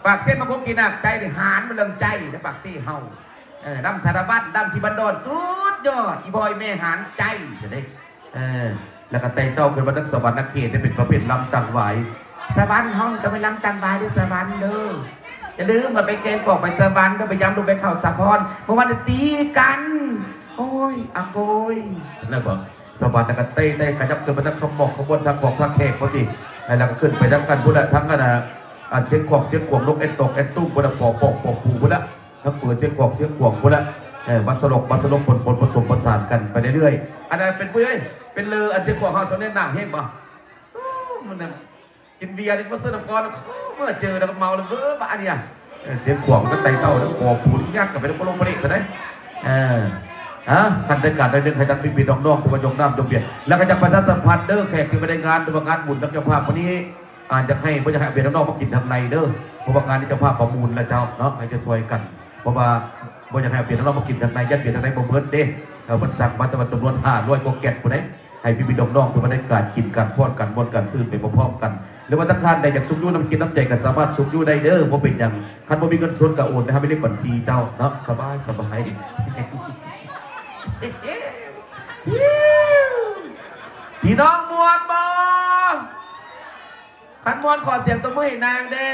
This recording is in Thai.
ปากเส้นมาคุกกินหนักใจดิหารมันเริ่มใจแต่ปากซี่เฮาดำสารบัตดำชีบันดอนสุดยอดอีบอยแม่หารใจจะได้แล้วก็ไต่เต้าขึ้นมาตั้งสวรรค์นักเขตได้เป็นประเภทลำตังไหวสวรรค์ห้องต้องไปลำตังไหวด้วยสวรรค์เด้ออย่าลืมมาไปเกณฑ์กอกไปสวรรค์ต้องไปย้ำลงไปเข่าสะพอนเมื่อวันตีกันโอ้ยอาโกยฉันเลยบอกสวรรค์แล้วก็เต้ขยับขึ้นมาตั้งขมอกขบวนทางของทางแขกเขาจีแล้วก็ขึ้นไปทั้งกันพุทธทั้งกันเสียงขวงนกเอ็นตกเอ็นตุ้งพุทธฟอกปอกฟอกผูพุทธทั้งฝืนเสียงขวงพุทธบัสลกปนผสมผสานกันไปเรื่อยๆอันนั้นเป็นปุ้ยเป็นเลออันเสียงขวงเขาสอนเน้นหนังเฮงป่ะมันกินเบียร์นี่มาซื้อน้ำก้อนเมื่อเจอแล้วเมาแล้วเบ้อบ้าเนี่ยเสียงขวงก็ไต่เต้าทั้งฟอกผูทั้งยัดกับไปทั้งปลงปลิกันได้ขันได้การได้เรื่องใครดังปีน้องตัวยงน้ำยงเบียร์แล้วก็จะประชาสัมพันธ์เด้อแขกที่ไม่ได้งานตัวงานบุญทั้งเจ้าภาพวันนี้อาจจะให้ผู้จะให้เบียร์น้องมากินทางในเด้อเพราะว่างานนี้เจ้าภาพประมูลแล้วเจ้าเนาะให้จะซอยกันเพราะว่าผู้จะให้เบียร์น้องมากินทางในยัดเบียร์ทางในบ่เบิร์ดเด้มันสั่งมาจำนวน500กว่าแกะคนนี้ให้พี่น้องตัวมาได้การกินการฟ้อนกันบนการซื้อไปพร้อมกันหรือว่าทั้งท่านใดอยากสุขยู่น้ำกินน้ำใจก็สามารถสุขยู่ได้เด้อเพราะเป็นอย่างคันบ่มีเงินส่วนกับโอนนะครับไม่เรียกบัญชีเจ้าเนาะสบายพี่น้องมวนบอขันมวนขอเสียงตัวมือให้นางเด้